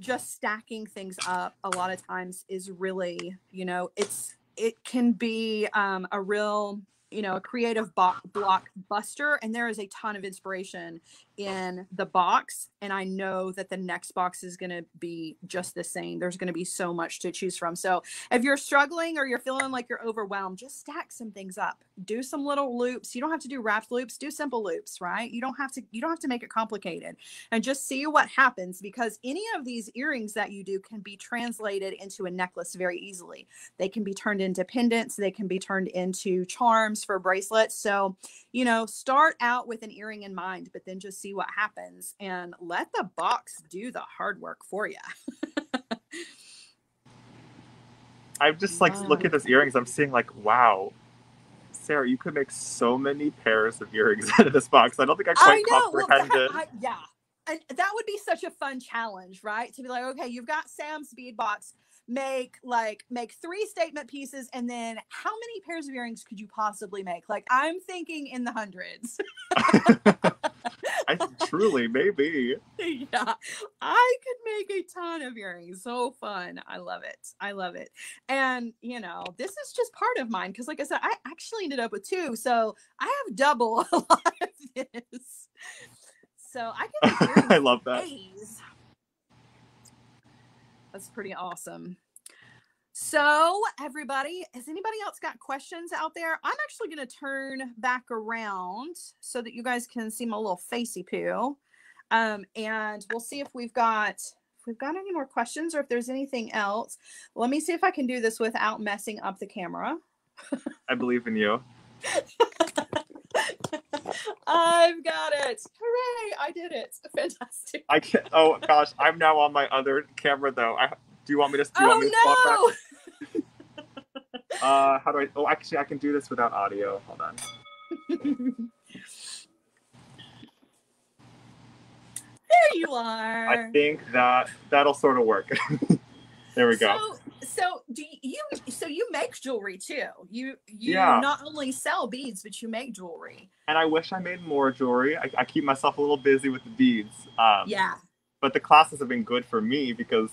just stacking things up a lot of times is really, you know, it can be a real, you know, a creative blockbuster, and there is a ton of inspiration in the box, and I know that the next box is going to be just the same. There's going to be so much to choose from. So if you're struggling or you're feeling like you're overwhelmed, just stack some things up. Do some little loops. You don't have to do wrapped loops. Do simple loops, right? You don't have to make it complicated, and just see what happens, because any of these earrings that you do can be translated into a necklace very easily. They can be turned into pendants. They can be turned into charms for bracelets. So, you know, start out with an earring in mind, but then just see what happens and let the box do the hard work for you. I'm just like looking at those earrings. I'm seeing like, wow, Sara, you could make so many pairs of earrings out of this box. I don't think I quite comprehended. Well, yeah. And that would be such a fun challenge, right? To be like, okay, you've got Sam's bead box. Make 3 statement pieces, and then how many pairs of earrings could you possibly make? Like, I'm thinking in the hundreds. I truly, maybe. Yeah, I could make a ton of earrings. So fun. I love it. I love it. And you know, this is just part of mine, because like I said, I actually ended up with 2, so I have double a lot of this. So I can make earrings. I love that. That's pretty awesome. So everybody, has anybody else got questions out there? I'm actually going to turn back around so that you guys can see my little facey poo. And we'll see if we've got any more questions, or if there's anything else. Let me see if I can do this without messing up the camera. I believe in you. I've got it. Hooray. I did it. Fantastic. I can't. Oh gosh, I'm now on my other camera though. Do you want me to? Oh no! How do I? Oh, actually, I can do this without audio. Hold on. There you are. I think that'll sort of work. There we go. So you make jewelry too. You yeah. Not only sell beads, but you make jewelry. And I wish I made more jewelry. I keep myself a little busy with the beads. Yeah. But the classes have been good for me because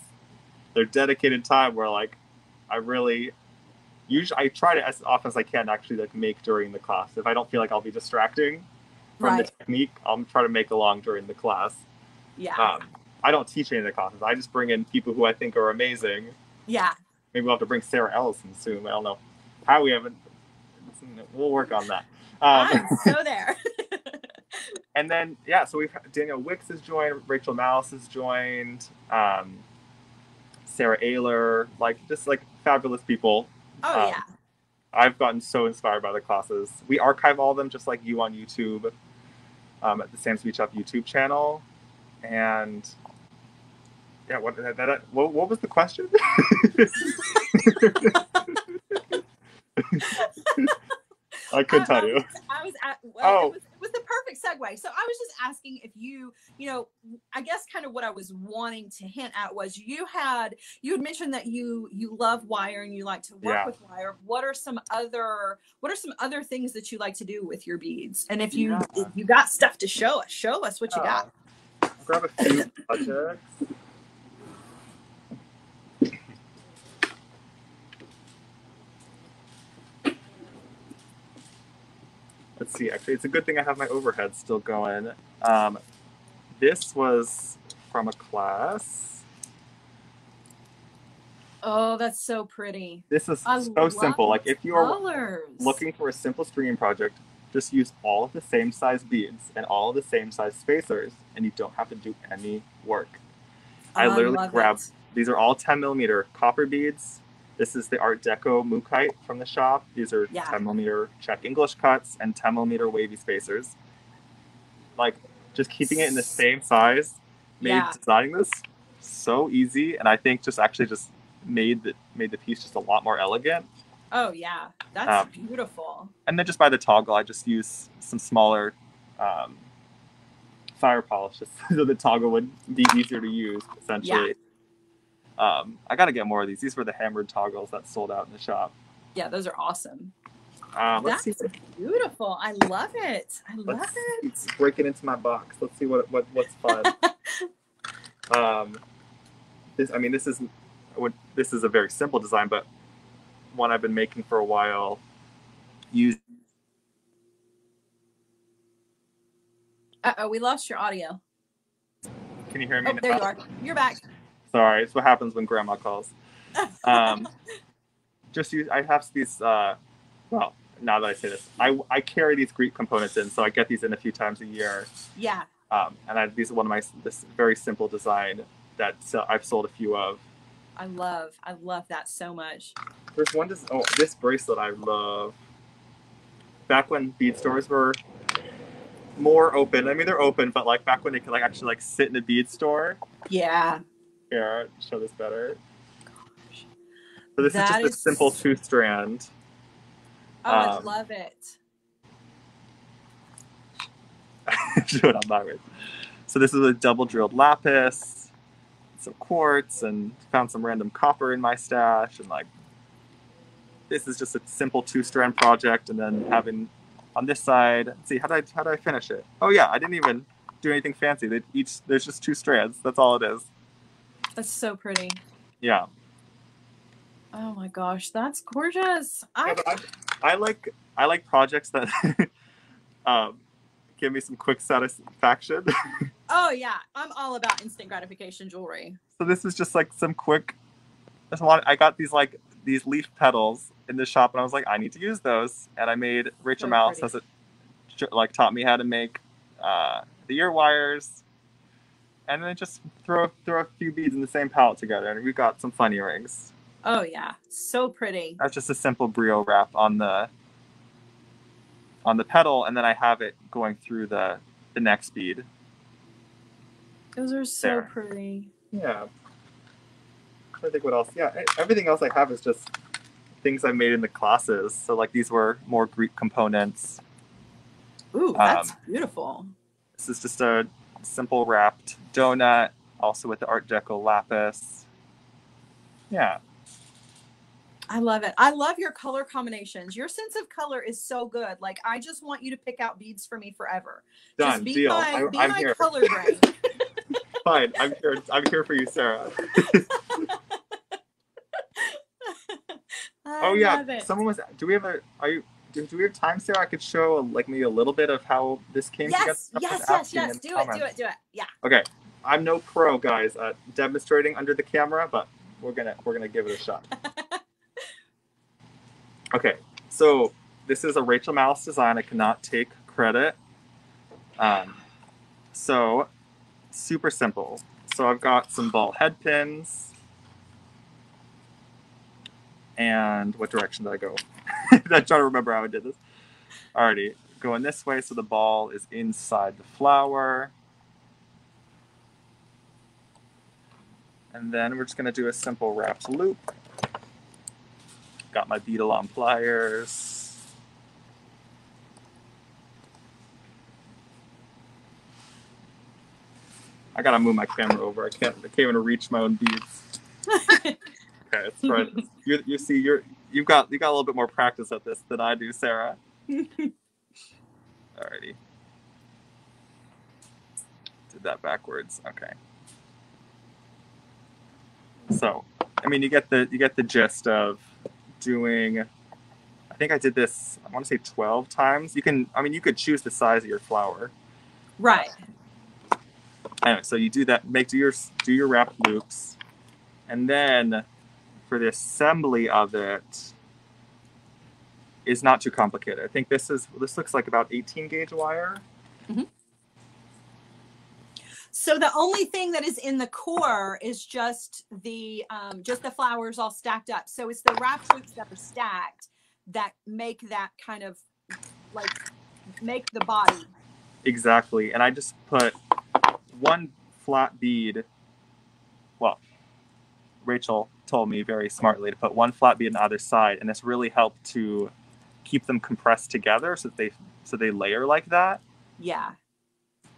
they're dedicated time where like I try to as often as I can actually like make during the class. If I don't feel like I'll be distracting from the technique, I'll try to make along during the class. Yeah. I don't teach any of the classes. I just bring in people who I think are amazing. Yeah. Maybe we'll have to bring Sara Ellis in soon. I don't know how we haven't. We'll work on that. I'm so there. And then, yeah, so we've Danielle Wicks has joined, Rachel Malice has joined, Sarah Ayler, just fabulous people. Oh, yeah. I've gotten so inspired by the classes. We archive all of them just like you on YouTube, at the Sam Siegel YouTube channel. And yeah, what was the question? I couldn't tell you. It was the perfect segue. So I was just asking if you I guess kind of what I was wanting to hint at was you had mentioned that you love wire and you like to work with wire. What are some other things that you like to do with your beads? And if you got stuff to show us what you got. I'll grab a few projects. Let's see, actually, it's a good thing I have my overhead still going. This was from a class. Oh, that's so pretty. This is so simple. Like, if you're looking for a simple stringing project, just use all of the same size beads and all of the same size spacers, and you don't have to do any work. I literally grabbed, these are all 10 millimeter copper beads. This is the Art Deco Mookaite from the shop. These are 10 millimeter Czech English cuts and 10 millimeter wavy spacers. Like, just keeping it in the same size made designing this so easy, and I think just made the piece just a lot more elegant. Oh yeah, that's beautiful. And then just by the toggle, I just use some smaller fire polish just so the toggle would be easier to use, essentially. Yeah. I got to get more of these. These were the hammered toggles that sold out in the shop. Yeah, those are awesome. That's beautiful. I love it. Let's break it into my box. Let's see what's fun. This is a very simple design, but one I've been making for a while. Uh-oh, we lost your audio. Can you hear me now? There you are. You're back. Sorry, it's what happens when grandma calls. I have these, well, now that I say this, I carry these Greek components in, so I get these in a few times a year. Yeah. And these are one of this very simple design that I've sold a few of. I love that so much. There's one, this bracelet I love. Back when bead stores were more open. I mean, they're open, but like back when they could actually sit in a bead store. Yeah. Here, show this better. Gosh. So this is just a simple 2-strand. Oh, I love it. Show it on my way. So this is a double drilled lapis, some quartz, and found some random copper in my stash, and this is just a simple 2-strand project, and then having on this side, let's see, how did I finish it? Oh yeah, I didn't even do anything fancy. There's just 2 strands. That's all it is. That's so pretty. Yeah. Oh my gosh, that's gorgeous. I like projects that give me some quick satisfaction. Oh yeah, I'm all about instant gratification jewelry. So this is just some quick. There's a lot. I got these leaf petals in the shop, and I was like, I need to use those. And I made Rachel Mouse taught me how to make the ear wires, and then just throw a few beads in the same palette together, and we got some fun earrings. Oh yeah, so pretty. That's just a simple brio wrap on the petal, and then I have it going through the next bead. Those are so pretty. Yeah. I think what else? Yeah, everything else I have is just things I made in the classes. So these were more Greek components. Ooh, that's beautiful. This is just a simple wrapped donut, also with the Art Deco lapis. Yeah. I love it. I love your color combinations. Your sense of color is so good. I just want you to pick out beads for me forever. Done. Just be Deal. I'm here. Color brain. Fine. I'm here for you, Sarah. Oh yeah. Someone was. Do we have time, Sarah? I could show maybe a little bit of how this came together. Yes. Do it. Yeah. Okay. I'm no pro, guys, at demonstrating under the camera, but we're gonna give it a shot. Okay, so this is a Rachel Mouse design. I cannot take credit. So super simple. So I've got some ball head pins. And what direction did I go? I'm trying to remember how I did this. Alrighty, going this way so the ball is inside the flower. And then we're just going to do a simple wrapped loop. Got my bead-along pliers. I gotta move my camera over. I can't even reach my own beads. Okay, it's right. You see, you've got a little bit more practice at this than I do, Sarah. Alrighty. Did that backwards. Okay. So, you get the gist of doing. I think I did this. I want to say 12 times. You could choose the size of your flower. Right. Anyway, so you do that. Do your wrap loops, and then for the assembly of it, is not too complicated. I think this looks like about 18 gauge wire. Mm-hmm. So the only thing that is in the core is just the flowers all stacked up. So it's the wrap loops that are stacked that make that kind of like make the body. Exactly. And I just put one flat bead. Well, Rachel told me very smartly to put one flat bead on either side, and this really helped to keep them compressed together so they layer like that. Yeah.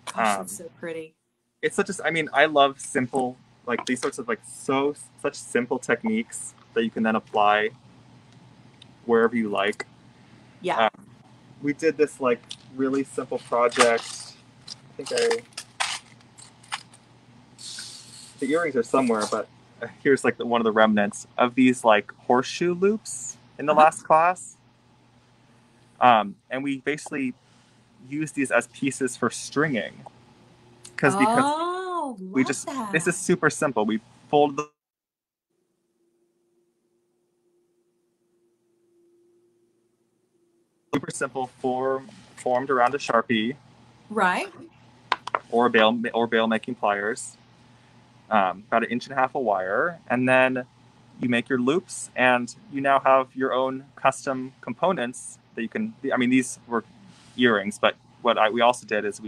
Gosh, that's so pretty. It's such a, I mean, I love simple, like these sorts of like such simple techniques that you can then apply wherever you like. Yeah. We did this like really simple project. I think the earrings are somewhere, but here's like one of the remnants of these like horseshoe loops in the last class. And we basically use these as pieces for stringing. Because we just that. This is super simple. We fold the super simple formed around a Sharpie, right? Or bail making pliers. About 1.5 inches of wire, and then you make your loops, and you now have your own custom components that you can. I mean, these were earrings, but what we also did is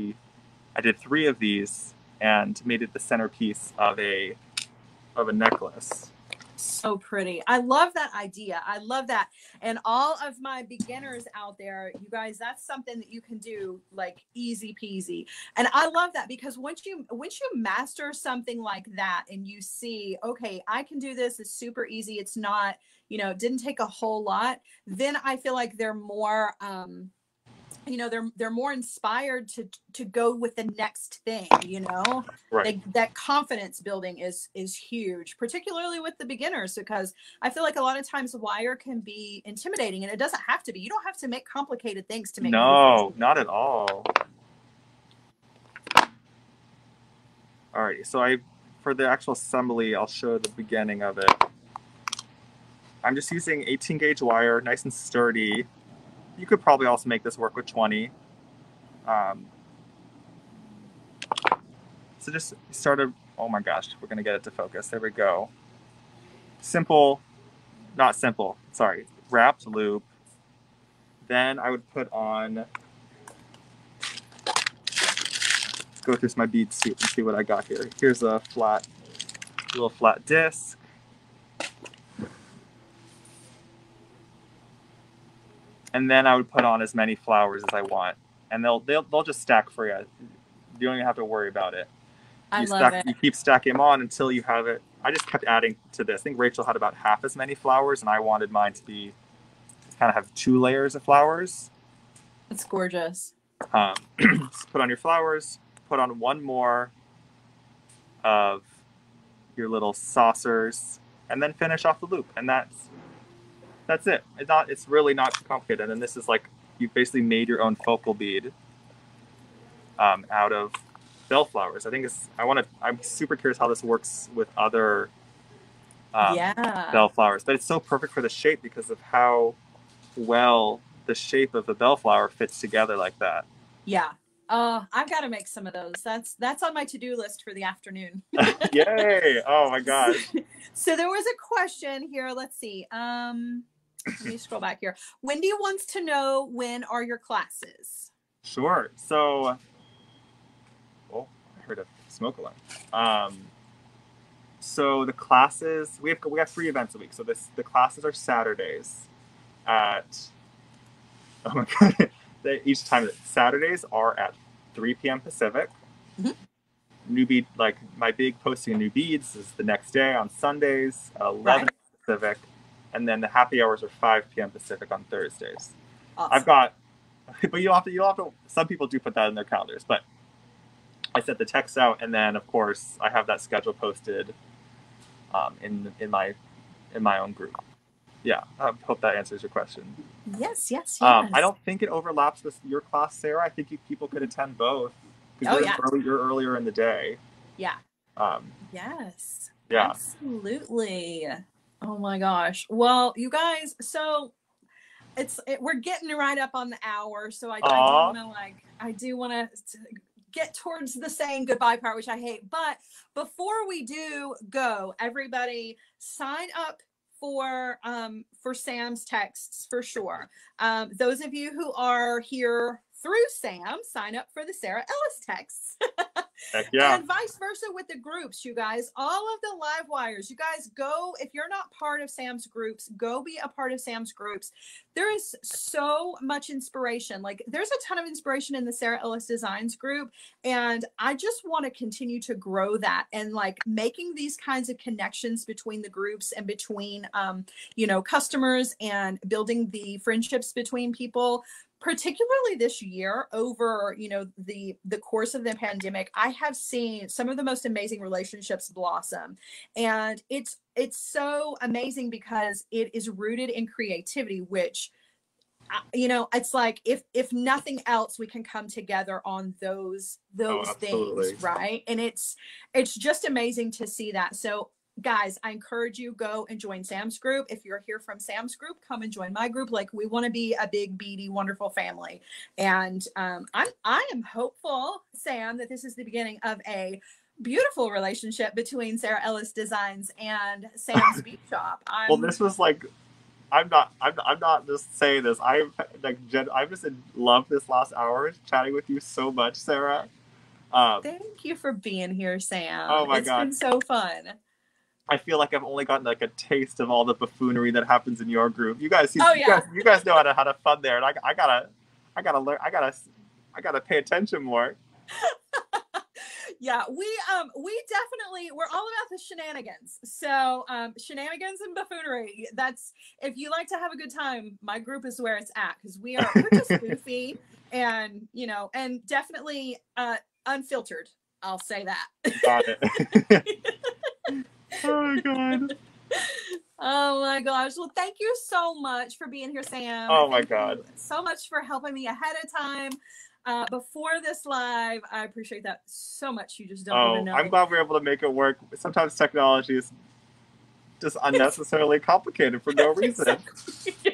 I did 3 of these and made it the centerpiece of a necklace. So pretty. I love that idea. I love that. And all of my beginners out there, you guys, that's something that you can do like easy peasy. And I love that because once you master something like that and you see, okay, I can do this, it's super easy. It's not, it didn't take a whole lot. Then I feel like they're more, they're more inspired to go with the next thing, Right. That confidence building is huge, particularly with the beginners, because I feel like a lot of times wire can be intimidating, and it doesn't have to be. You don't have to make complicated things to make No, not at all. Alrighty, so for the actual assembly, I'll show the beginning of it. I'm just using 18 gauge wire, nice and sturdy. You could probably also make this work with 20. So just started, oh my gosh, we're gonna get it to focus. There we go. Wrapped loop. Then I would put on, let's go through my bead soup and see what I got here. Here's a little flat disc. And then I would put on as many flowers as I want, and they'll just stack for you. You don't even have to worry about it. You keep stacking them on until you have it. I just kept adding to this. I think Rachel had about half as many flowers, and I wanted mine to be kind of have 2 layers of flowers. It's gorgeous. Just put on your flowers. Put on one more of your little saucers, and then finish off the loop, and that's it. It's really not too complicated. And then this is like, you basically made your own focal bead out of bellflowers. I'm super curious how this works with other bellflowers. But it's so perfect for the shape because of how well the shape of the bellflower fits together like that. Yeah. I've got to make some of those. That's on my to-do list for the afternoon. Yay! Oh my gosh. So there was a question here. Let's see. Let me scroll back here. Wendy wants to know, when are your classes? Sure. So, I heard a smoke alarm. So the classes, we have 3 events a week. So the classes are Saturdays at, oh my god, each time Saturdays are at 3 p.m. Pacific. Mm-hmm. New bead, like my big posting of new beads is the next day on Sundays, 11 Pacific. And then the happy hours are 5 p.m. Pacific on Thursdays. Awesome. But you'll have to, some people do put that in their calendars, but I sent the text out, and then of course I have that schedule posted in my own group. Yeah, I hope that answers your question. Yes. I don't think it overlaps with your class, Sarah. I think people could attend both. Because you're earlier in the day. Yeah. Yes. Yeah. Absolutely. Oh my gosh. Well, you guys, so we're getting right up on the hour, so I do want to get towards the saying goodbye part, which I hate. But before we do go, everybody sign up for Sam's texts for sure. Those of you who are here through Sam, sign up for the Sara Ellis texts. Heck yeah. And vice versa with the groups, you guys. All of the live wires, you guys go. If you're not part of Sam's groups, go be a part of Sam's groups. There is so much inspiration. Like, there's a ton of inspiration in the Sara Ellis Designs group, and I just want to continue to grow that, and like making these kinds of connections between the groups and between customers, and building the friendships between people. Particularly this year, over the course of the pandemic, I have seen some of the most amazing relationships blossom, and it's so amazing because it is rooted in creativity, which it's like if nothing else, we can come together on those things, right? And it's just amazing to see that. So guys, I encourage you, go and join Sam's group. If you're here from Sam's group, come and join my group. Like, we want to be a big, beady, wonderful family. And I am hopeful, Sam, that this is the beginning of a beautiful relationship between Sara Ellis Designs and Sam's Bead Shop. Well, this was like, I'm not just saying this. I'm just in love this last hour chatting with you so much, Sara. Thank you for being here, Sam. Oh my God. It's been so fun. I feel like I've only gotten like a taste of all the buffoonery that happens in your group. You guys, you guys know how to have fun there, and I gotta learn. I gotta pay attention more. Yeah, we're all about the shenanigans. So shenanigans and buffoonery. That's, if you like to have a good time, my group is where it's at, because we're just goofy and and definitely unfiltered. I'll say that. Got it. Oh God. Oh my gosh. Well, thank you so much for being here, Sam. Oh my God. Thank you so much for helping me ahead of time before this live. I appreciate that so much. You just don't even know. I'm glad we're able to make it work. Sometimes technology is just unnecessarily complicated for no reason. Exactly. Yeah.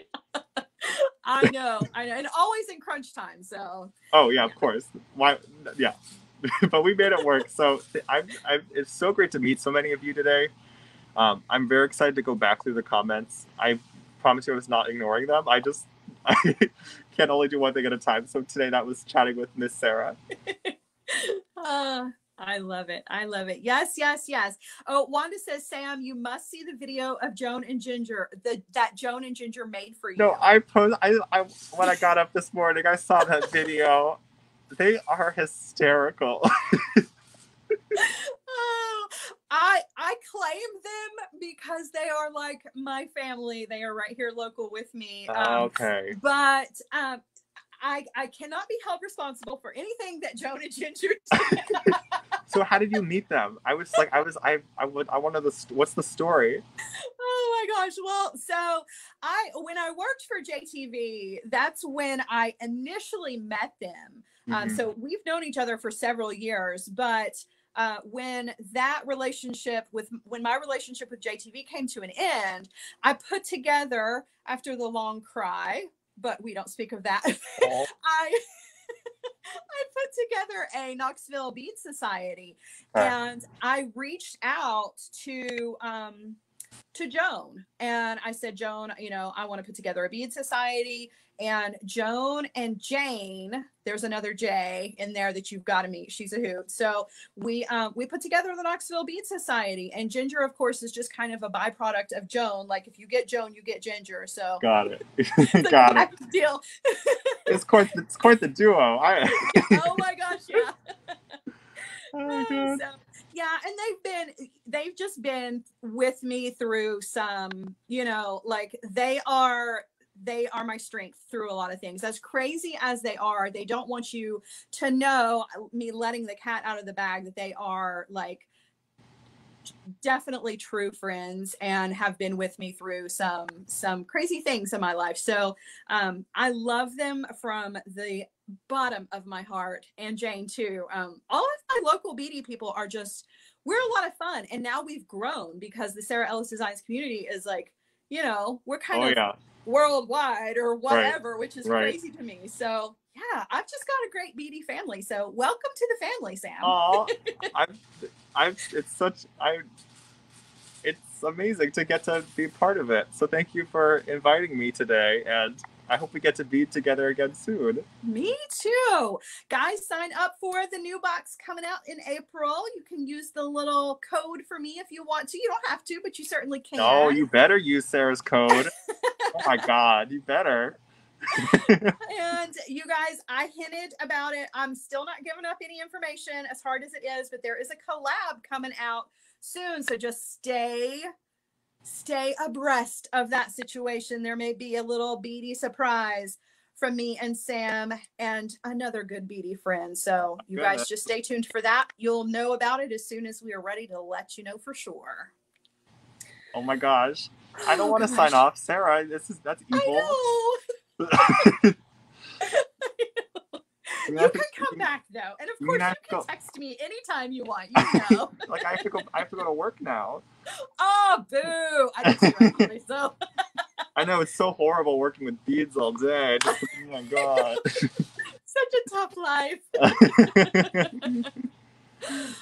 I know, and always in crunch time. So. Oh yeah, of course. Why? Yeah. But we made it work. So it's so great to meet so many of you today. I'm very excited to go back through the comments. I promise you I was not ignoring them. I can only do one thing at a time. So today that was chatting with Miss Sara. I love it. I love it. Yes, yes, yes. Oh, Wanda says, Sam, you must see the video of Joan and Ginger, that Joan and Ginger made for you. No, when I got up this morning, I saw that video. They are hysterical. Oh, I claim them because they are like my family. They are right here local with me. Okay. But I cannot be held responsible for anything that Joan and Ginger did. So how did you meet them? I want to what's the story? Oh my gosh. Well, so when I worked for JTV, that's when I initially met them. So we've known each other for several years, but when my relationship with JTV came to an end, I put together, after the long cry, but we don't speak of that. Oh. I put together a Knoxville Bead Society, and I reached out to Joan, and I said, Joan, I want to put together a bead society. And Joan and Jane, there's another J in there that you've got to meet. She's a hoot. So we put together the Knoxville Bead Society, and Ginger, of course, is just kind of a byproduct of Joan. Like, if you get Joan, you get Ginger. So got it. Got it. Deal. It's quite the duo. Oh my gosh, yeah. Oh my God. So, yeah, and they've just been with me through some, like, they are my strength through a lot of things. As crazy as they are, they don't want you to know, me letting the cat out of the bag, that they are like definitely true friends and have been with me through some crazy things in my life. So I love them from the bottom of my heart, and Jane too. All of my local beady people are we're a lot of fun. And now we've grown because the Sara Ellis Designs community is like, we're kind of worldwide or whatever, which is Right. crazy to me. So yeah, I've just got a great beady family. So welcome to the family, Sam. Oh, it's amazing to get to be part of it. So thank you for inviting me today, and I hope we get to be together again soon. Me too. Guys, sign up for the new box coming out in April. You can use the little code for me if you want to. You don't have to, but you certainly can. No, you better use Sarah's code. Oh my God, you better. And you guys, I hinted about it. I'm still not giving up any information, as hard as it is, but there is a collab coming out soon. So just stay abreast of that situation. There may be a little beady surprise from me and Sam and another good beady friend. So you guys just stay tuned for that. You'll know about it as soon as we are ready to let you know for sure. Oh my gosh. I don't want to sign off. Sarah, that's evil. I know. You can come back though, and of course you can text me anytime you want. You know, like I have to go to work now. Oh, boo! I just actually so. I know, it's so horrible working with beads all day. Just, oh my God, such a tough life.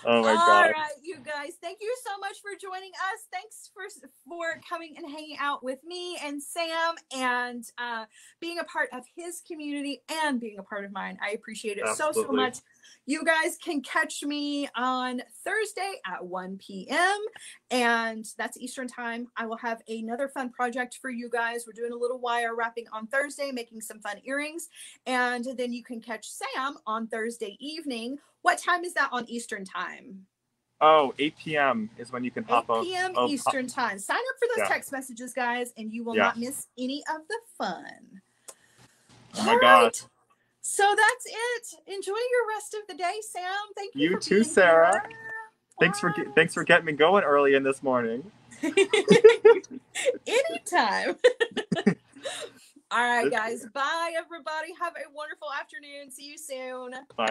Oh my God! All right, you guys, thank you so much for joining us. Thanks for coming and hanging out with me and Sam, and being a part of his community and being a part of mine. I appreciate it so much. You guys can catch me on Thursday at 1 p.m. and that's Eastern time. I will have another fun project for you guys. We're doing a little wire wrapping on Thursday, making some fun earrings, and then you can catch Sam on Thursday evening. What time is that on Eastern time? Oh, 8 p.m. is when you can hop up. 8 p.m. Eastern time. Sign up for those text messages, guys, and you will not miss any of the fun. Oh my God. So that's it. Enjoy your rest of the day, Sam. Thank you. You too, Sarah. Thanks for getting me going early in this morning. Anytime. All right, guys. Bye, everybody. Have a wonderful afternoon. See you soon. Bye.